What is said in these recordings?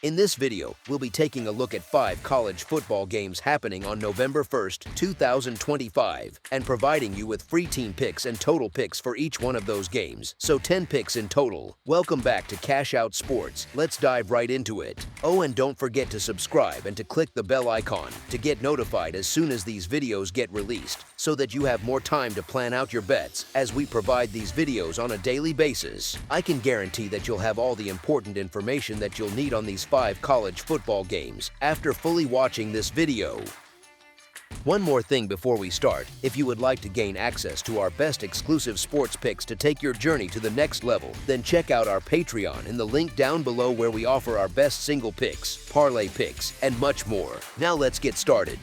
In this video, we'll be taking a look at 5 college football games happening on November 1st, 2025, and providing you with free team picks and total picks for each one of those games, so 10 picks in total. Welcome back to Cash Out Sports. Let's dive right into it. Oh, and don't forget to subscribe and to click the bell icon to get notified as soon as these videos get released, so that you have more time to plan out your bets as we provide these videos on a daily basis. I can guarantee that you'll have all the important information that you'll need on these 5 college football games after fully watching this video. One more thing before we start: if you would like to gain access to our best exclusive sports picks to take your journey to the next level, then check out our Patreon in the link down below, where we offer our best single picks, parlay picks, and much more. Now let's get started.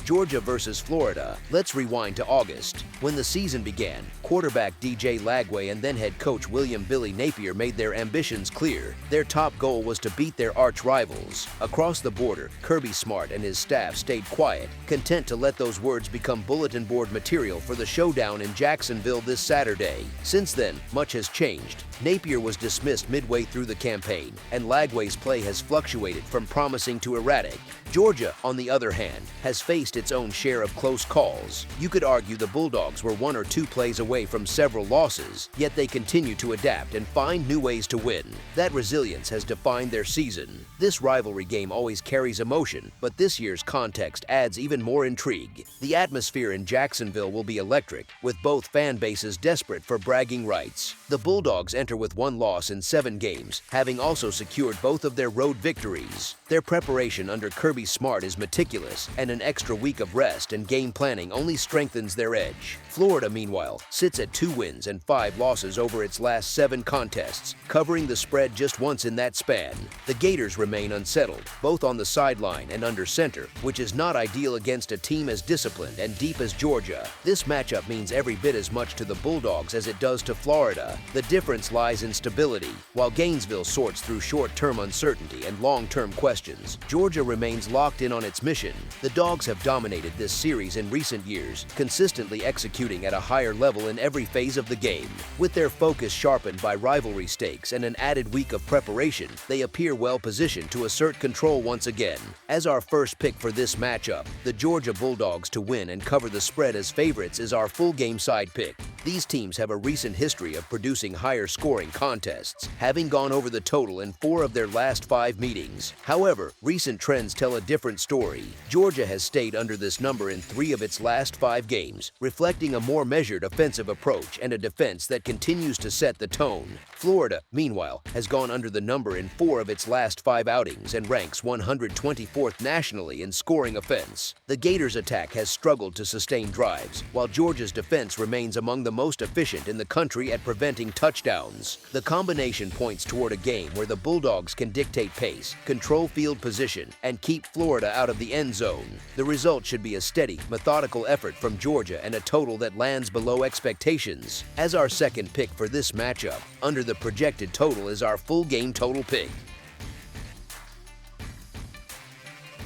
Georgia versus Florida. Let's rewind to August. When the season began, quarterback DJ Lagway and then head coach William "Billy" Napier made their ambitions clear. Their top goal was to beat their arch rivals. Across the border, Kirby Smart and his staff stayed quiet, content to let those words become bulletin board material for the showdown in Jacksonville this Saturday. Since then, much has changed. Napier was dismissed midway through the campaign, and Lagway's play has fluctuated from promising to erratic. Georgia, on the other hand, has faced its own share of close calls. You could argue the Bulldogs were 1 or 2 plays away from several losses, yet they continue to adapt and find new ways to win. That resilience has defined their season. This rivalry game always carries emotion, but this year's context adds even more intrigue. The atmosphere in Jacksonville will be electric, with both fan bases desperate for bragging rights. The Bulldogs enter with 1 loss in 7 games, having also secured both of their road victories. Their preparation under Kirby Smart is meticulous, and an extra week of rest and game planning only strengthens their edge. Florida, meanwhile, sits at 2 wins and 5 losses over its last 7 contests, covering the spread just once in that span. The Gators remain unsettled, both on the sideline and under center, which is not ideal against a team as disciplined and deep as Georgia. This matchup means every bit as much to the Bulldogs as it does to Florida. The difference lies in stability. While Gainesville sorts through short-term uncertainty and long-term questions, Georgia remains locked in on its mission. The Dogs have dominated this series in recent years, consistently executing at a higher level in every phase of the game. With their focus sharpened by rivalry stakes and an added week of preparation, they appear well positioned to assert control once again. As our first pick for this matchup, the Georgia Bulldogs to win and cover the spread as favorites is our full game side pick. These teams have a recent history of producing higher scoring contests, having gone over the total in 4 of their last 5 meetings. However, recent trends tell a different story. Georgia has stayed under this number in 3 of its last 5 games, reflecting a more measured offensive approach and a defense that continues to set the tone. Florida, meanwhile, has gone under the number in 4 of its last 5 outings and ranks 124th nationally in scoring offense. The Gators' attack has struggled to sustain drives, while Georgia's defense remains among the most efficient in the country at preventing touchdowns. The combination points toward a game where the Bulldogs can dictate pace, control field position, and keep Florida out of the end zone. The result should be a steady, methodical effort from Georgia and a total that lands below expectations. As our second pick for this matchup, under the projected total is our full game total pick.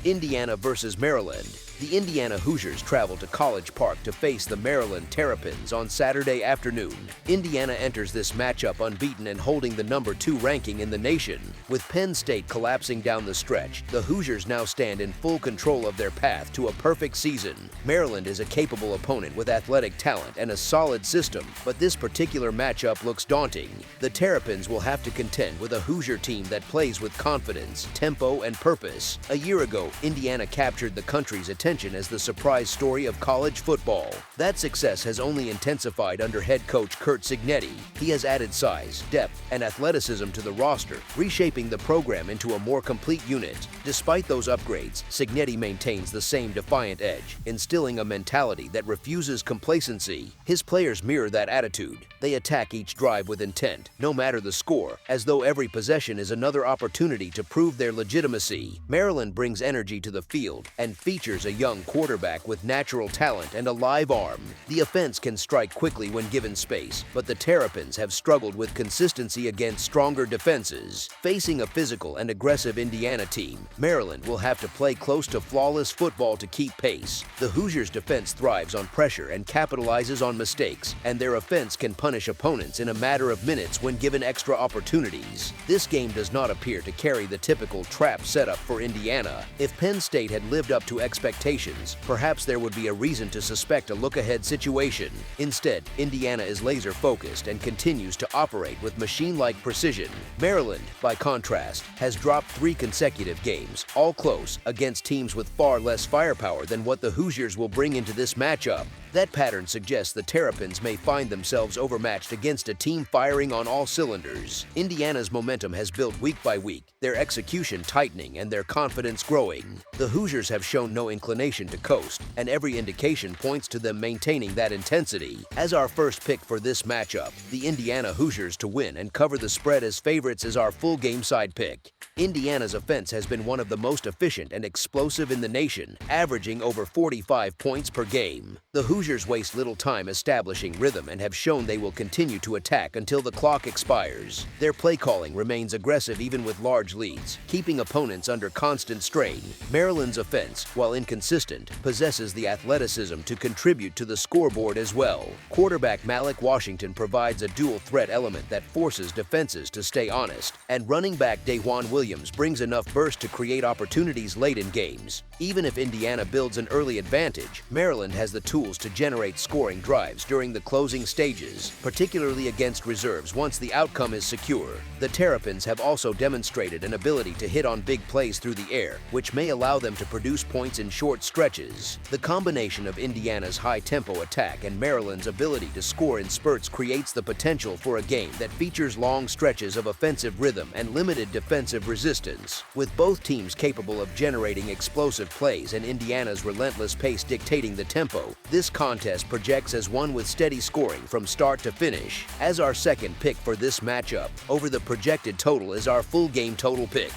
Indiana versus Maryland. The Indiana Hoosiers travel to College Park to face the Maryland Terrapins on Saturday afternoon. Indiana enters this matchup unbeaten and holding the number 2 ranking in the nation. With Penn State collapsing down the stretch, the Hoosiers now stand in full control of their path to a perfect season. Maryland is a capable opponent with athletic talent and a solid system, but this particular matchup looks daunting. The Terrapins will have to contend with a Hoosier team that plays with confidence, tempo, and purpose. A year ago, Indiana captured the country's attention as the surprise story of college football. That success has only intensified under head coach Curt Cignetti. He has added size, depth, and athleticism to the roster, reshaping the program into a more complete unit. Despite those upgrades, Cignetti maintains the same defiant edge, instilling a mentality that refuses complacency. His players mirror that attitude. They attack each drive with intent, no matter the score, as though every possession is another opportunity to prove their legitimacy. Maryland brings energy to the field and features a young quarterback with natural talent and a live arm. The offense can strike quickly when given space, but the Terrapins have struggled with consistency against stronger defenses. Facing a physical and aggressive Indiana team, Maryland will have to play close to flawless football to keep pace. The Hoosiers' defense thrives on pressure and capitalizes on mistakes, and their offense can punish opponents in a matter of minutes when given extra opportunities. This game does not appear to carry the typical trap setup for Indiana. If Penn State had lived up to expectations, perhaps there would be a reason to suspect a look-ahead situation. Instead, Indiana is laser-focused and continues to operate with machine-like precision. Maryland, by contrast, has dropped 3 consecutive games, all close, against teams with far less firepower than what the Hoosiers will bring into this matchup. That pattern suggests the Terrapins may find themselves overmatched against a team firing on all cylinders. Indiana's momentum has built week by week, their execution tightening and their confidence growing. The Hoosiers have shown no inclination to coast, and every indication points to them maintaining that intensity. As our first pick for this matchup, the Indiana Hoosiers to win and cover the spread as favorites is our full game side pick. Indiana's offense has been one of the most efficient and explosive in the nation, averaging over 45 points per game. The Hoosiers waste little time establishing rhythm and have shown they will continue to attack until the clock expires. Their play calling remains aggressive even with large leads, keeping opponents under constant strain. Maryland's offense, while inconsistent, possesses the athleticism to contribute to the scoreboard as well. Quarterback Malik Washington provides a dual threat element that forces defenses to stay honest, and running back Dajuan Williams brings enough burst to create opportunities late in games. Even if Indiana builds an early advantage, Maryland has the tools to generate scoring drives during the closing stages, particularly against reserves once the outcome is secure. The Terrapins have also demonstrated an ability to hit on big plays through the air, which may allow them to produce points in short stretches. The combination of Indiana's high-tempo attack and Maryland's ability to score in spurts creates the potential for a game that features long stretches of offensive rhythm and limited defensive resistance. With both teams capable of generating explosive plays and Indiana's relentless pace dictating the tempo, this contest projects as one with steady scoring from start to finish. As our second pick for this matchup, over the projected total is our full game total pick.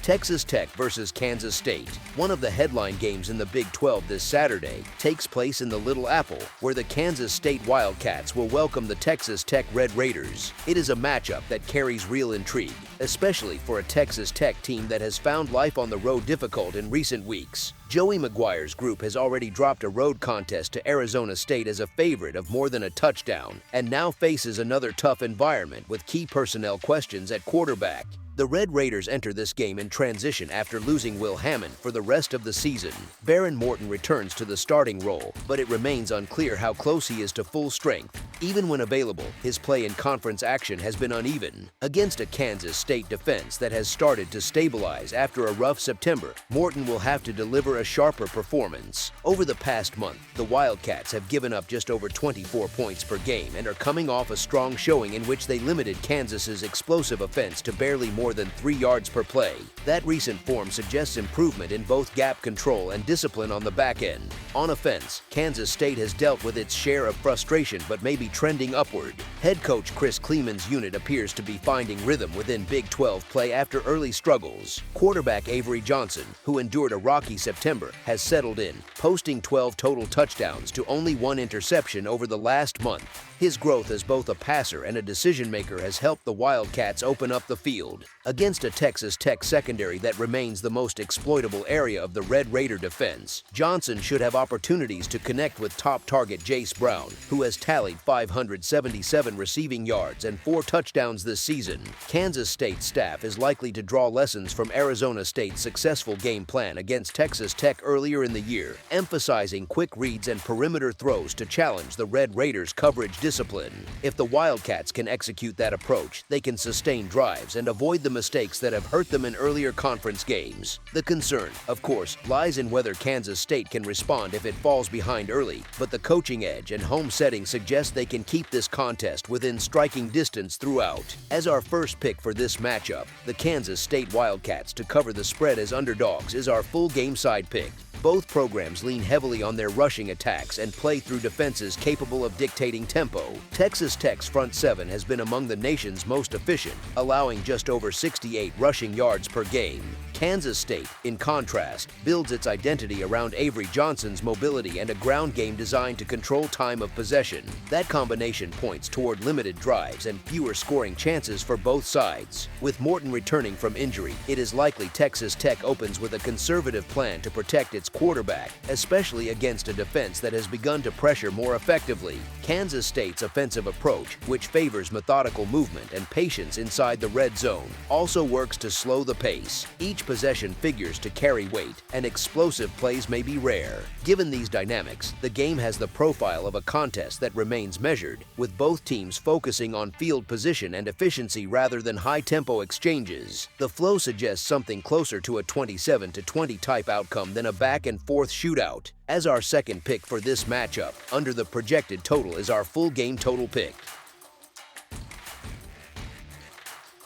Texas Tech versus Kansas State. One of the headline games in the Big 12 this Saturday takes place in the Little Apple, where the Kansas State Wildcats will welcome the Texas Tech Red Raiders. It is a matchup that carries real intrigue, especially for a Texas Tech team that has found life on the road difficult in recent weeks. Joey McGuire's group has already dropped a road contest to Arizona State as a favorite of more than a touchdown, and now faces another tough environment with key personnel questions at quarterback. The Red Raiders enter this game in transition after losing Will Hammond for the rest of the season. Baron Morton returns to the starting role, but it remains unclear how close he is to full strength. Even when available, his play in conference action has been uneven. Against a Kansas State defense that has started to stabilize after a rough September, Morton will have to deliver a sharper performance. Over the past month, the Wildcats have given up just over 24 points per game and are coming off a strong showing in which they limited Kansas's explosive offense to barely more than 3 yards per play. That recent form suggests improvement in both gap control and discipline on the back end. On offense, Kansas State has dealt with its share of frustration but may be trending upward. Head coach Chris Kleeman's unit appears to be finding rhythm within Big 12 play after early struggles. Quarterback Avery Johnson, who endured a rocky September, has settled in, posting 12 total touchdowns to only 1 interception over the last month. His growth as both a passer and a decision-maker has helped the Wildcats open up the field. Against a Texas Tech secondary that remains the most exploitable area of the Red Raider defense, Johnson should have opportunities to connect with top target Jace Brown, who has tallied 577 receiving yards and 4 touchdowns this season. Kansas State's staff is likely to draw lessons from Arizona State's successful game plan against Texas Tech earlier in the year, emphasizing quick reads and perimeter throws to challenge the Red Raiders' coverage discipline. If the Wildcats can execute that approach, they can sustain drives and avoid the mistakes that have hurt them in earlier conference games. The concern, of course, lies in whether Kansas State can respond if it falls behind early, but the coaching edge and home setting suggest they can keep this contest within striking distance throughout. As our first pick for this matchup, the Kansas State Wildcats to cover the spread as underdogs is our full game side pick. Both programs lean heavily on their rushing attacks and play through defenses capable of dictating tempo. Texas Tech's front seven has been among the nation's most efficient, allowing just over 68 rushing yards per game. Kansas State, in contrast, builds its identity around Avery Johnson's mobility and a ground game designed to control time of possession. That combination points toward limited drives and fewer scoring chances for both sides. With Morton returning from injury, it is likely Texas Tech opens with a conservative plan to protect its quarterback, especially against a defense that has begun to pressure more effectively. Kansas State's offensive approach, which favors methodical movement and patience inside the red zone, also works to slow the pace. Each possession figures to carry weight, and explosive plays may be rare. Given these dynamics, the game has the profile of a contest that remains measured, with both teams focusing on field position and efficiency rather than high-tempo exchanges. The flow suggests something closer to a 27-20 type outcome than a back-and-forth shootout. As our second pick for this matchup, under the projected total is our full game total pick.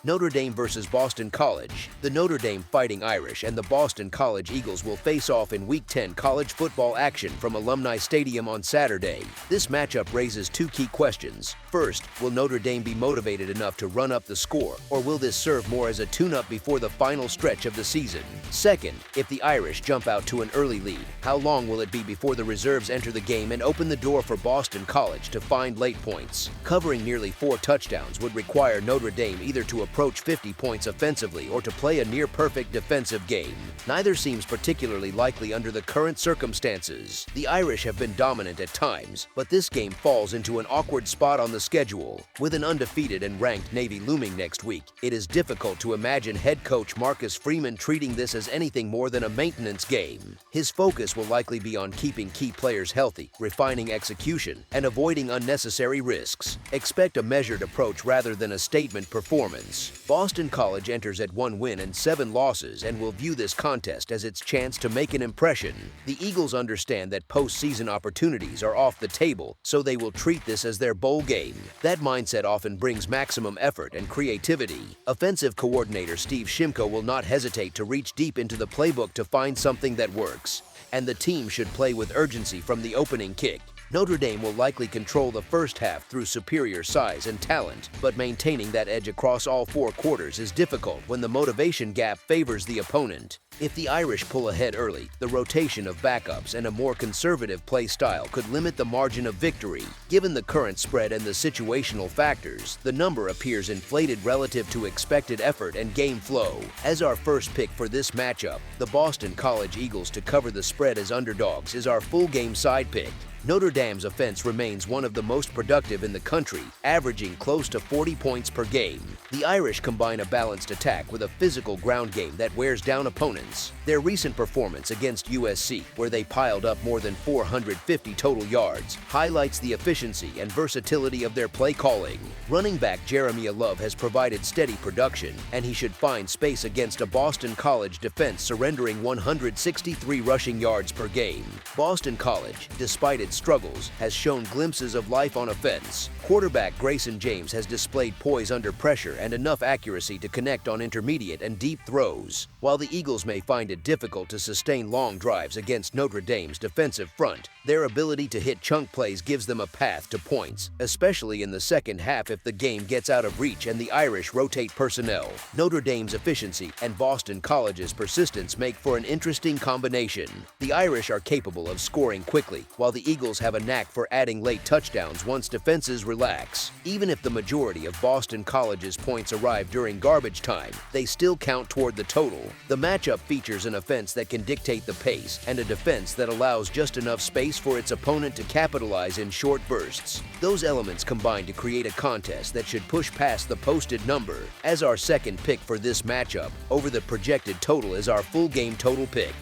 Notre Dame versus Boston College. The Notre Dame Fighting Irish and the Boston College Eagles will face off in Week 10 college football action from Alumni Stadium on Saturday. This matchup raises two key questions. First, will Notre Dame be motivated enough to run up the score, or will this serve more as a tune-up before the final stretch of the season? Second, if the Irish jump out to an early lead, how long will it be before the reserves enter the game and open the door for Boston College to find late points? Covering nearly 4 touchdowns would require Notre Dame either to approach 50 points offensively or to play a near-perfect defensive game. Neither seems particularly likely under the current circumstances. The Irish have been dominant at times, but this game falls into an awkward spot on the schedule. With an undefeated and ranked Navy looming next week, it is difficult to imagine head coach Marcus Freeman treating this as anything more than a maintenance game. His focus will likely be on keeping key players healthy, refining execution, and avoiding unnecessary risks. Expect a measured approach rather than a statement performance. Boston College enters at 1 win and 7 losses and will view this contest as its chance to make an impression. The Eagles understand that postseason opportunities are off the table, so they will treat this as their bowl game. That mindset often brings maximum effort and creativity. Offensive coordinator Steve Shimko will not hesitate to reach deep into the playbook to find something that works, and the team should play with urgency from the opening kick. Notre Dame will likely control the first half through superior size and talent, but maintaining that edge across all 4 quarters is difficult when the motivation gap favors the opponent. If the Irish pull ahead early, the rotation of backups and a more conservative play style could limit the margin of victory. Given the current spread and the situational factors, the number appears inflated relative to expected effort and game flow. As our first pick for this matchup, the Boston College Eagles to cover the spread as underdogs is our full game side pick. Notre Dame's offense remains one of the most productive in the country, averaging close to 40 points per game. The Irish combine a balanced attack with a physical ground game that wears down opponents. Their recent performance against USC, where they piled up more than 450 total yards, highlights the efficiency and versatility of their play calling. Running back Jeremiah Love has provided steady production, and he should find space against a Boston College defense surrendering 163 rushing yards per game. Boston College, despite its struggles, has shown glimpses of life on offense. Quarterback Grayson James has displayed poise under pressure and enough accuracy to connect on intermediate and deep throws. While the Eagles may find it difficult to sustain long drives against Notre Dame's defensive front, their ability to hit chunk plays gives them a path to points, especially in the second half if the game gets out of reach and the Irish rotate personnel. Notre Dame's efficiency and Boston College's persistence make for an interesting combination. The Irish are capable of scoring quickly, while the Eagles have a knack for adding late touchdowns once defenses relax. Even if the majority of Boston College's points arrive during garbage time, they still count toward the total. The matchup features an offense that can dictate the pace and a defense that allows just enough space for its opponent to capitalize in short bursts. Those elements combine to create a contest that should push past the posted number. As our second pick for this matchup, over the projected total is our full game total pick.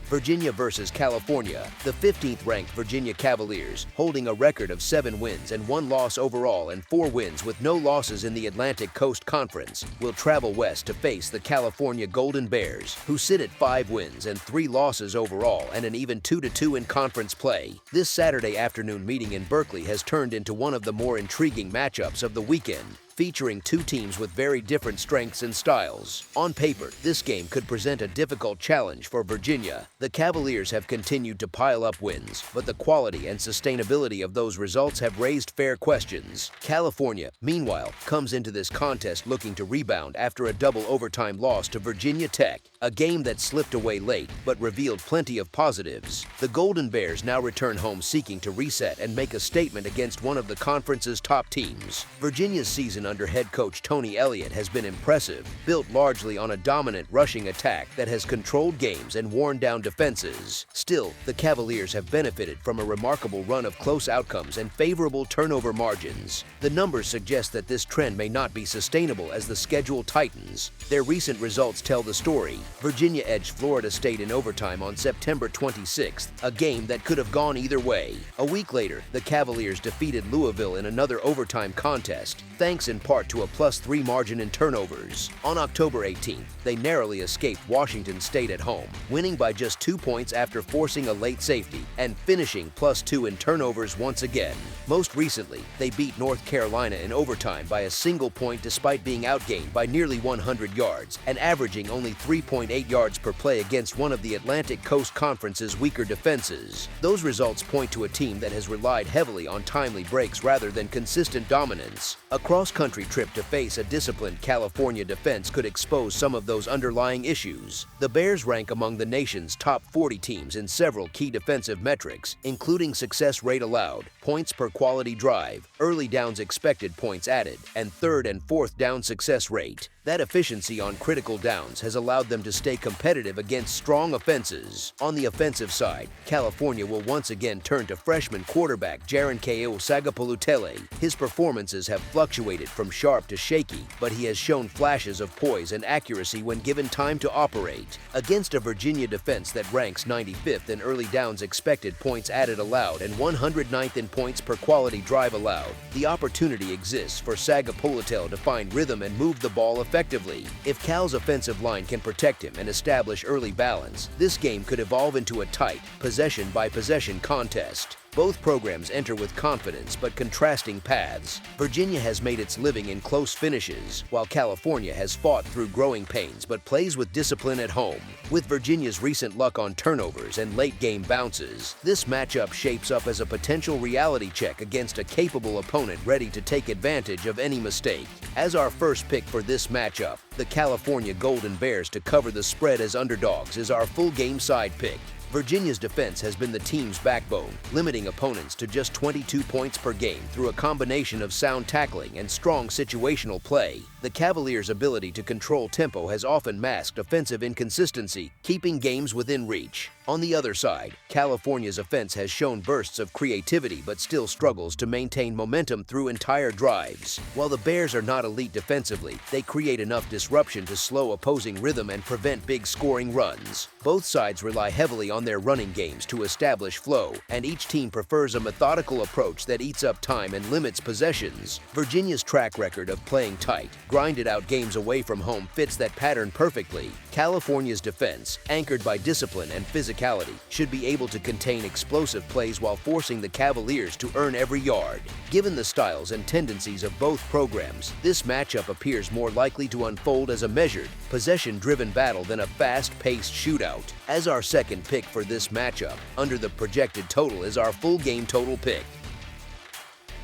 Virginia versus California. The 15th-ranked Virginia Cavaliers, holding a record of 7 wins and 1 loss overall and 4 wins with no losses in the Atlantic Coast Conference, will travel west to face the California Golden Bears, who sit at 5 wins and 3 losses overall and an even 2-2 in conference play. This Saturday afternoon meeting in Berkeley has turned into one of the more intriguing matchups of the weekend. featuring two teams with very different strengths and styles. On paper, this game could present a difficult challenge for Virginia. The Cavaliers have continued to pile up wins, but the quality and sustainability of those results have raised fair questions. California, meanwhile, comes into this contest looking to rebound after a double overtime loss to Virginia Tech, a game that slipped away late but revealed plenty of positives. The Golden Bears now return home seeking to reset and make a statement against one of the conference's top teams. Virginia's season under head coach Tony Elliott has been impressive, built largely on a dominant rushing attack that has controlled games and worn down defenses. Still, the Cavaliers have benefited from a remarkable run of close outcomes and favorable turnover margins. The numbers suggest that this trend may not be sustainable as the schedule tightens. Their recent results tell the story. Virginia edged Florida State in overtime on September 26th, a game that could have gone either way. A week later, the Cavaliers defeated Louisville in another overtime contest, thanks in part to a +3 margin in turnovers. On October 18th, they narrowly escaped Washington State at home, winning by just 2 points after forcing a late safety and finishing +2 in turnovers once again. Most recently, they beat North Carolina in overtime by a single point despite being outgained by nearly 100 yards and averaging only 3.8 yards per play against one of the Atlantic Coast Conference's weaker defenses. Those results point to a team that has relied heavily on timely breaks rather than consistent dominance. A cross-country trip to face a disciplined California defense could expose some of those underlying issues. The Bears rank among the nation's top 40 teams in several key defensive metrics, including success rate allowed, points per quality drive, early downs expected points added, and third and fourth down success rate. That efficiency on critical downs has allowed them to stay competitive against strong offenses. On the offensive side, California will once again turn to freshman quarterback ncaa Sagapolutele. His performances have fluctuated from sharp to shaky, but he has shown flashes of poise and accuracy when given time to operate. Against a Virginia defense that ranks 95th in early downs expected points added allowed and 109th in points per quality drive allowed, the opportunity exists for Sagapolutele to find rhythm and move the ball effectively. If Cal's offensive line can protect him and establish early balance, this game could evolve into a tight, possession-by-possession contest. Both programs enter with confidence but contrasting paths. Virginia has made its living in close finishes, while California has fought through growing pains but plays with discipline at home. With Virginia's recent luck on turnovers and late-game bounces, this matchup shapes up as a potential reality check against a capable opponent ready to take advantage of any mistake. As our first pick for this matchup, the California Golden Bears to cover the spread as underdogs is our full game side pick. Virginia's defense has been the team's backbone, limiting opponents to just 22 points per game through a combination of sound tackling and strong situational play. The Cavaliers' ability to control tempo has often masked offensive inconsistency, keeping games within reach. On the other side, California's offense has shown bursts of creativity but still struggles to maintain momentum through entire drives. While the Bears are not elite defensively, they create enough disruption to slow opposing rhythm and prevent big scoring runs. Both sides rely heavily on their running games to establish flow, and each team prefers a methodical approach that eats up time and limits possessions. Virginia's track record of playing tight, grinded-out games away from home fits that pattern perfectly. California's defense, anchored by discipline and physicality, should be able to contain explosive plays while forcing the Cavaliers to earn every yard. Given the styles and tendencies of both programs, this matchup appears more likely to unfold as a measured, possession-driven battle than a fast-paced shootout. As our second pick for this matchup, under the projected total is our full game total pick.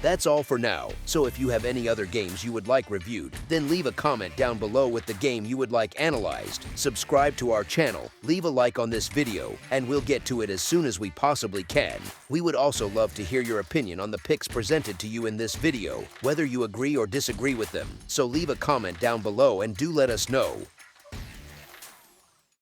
That's all for now, so if you have any other games you would like reviewed, then leave a comment down below with the game you would like analyzed, subscribe to our channel, leave a like on this video, and we'll get to it as soon as we possibly can. We would also love to hear your opinion on the picks presented to you in this video, whether you agree or disagree with them, so leave a comment down below and do let us know.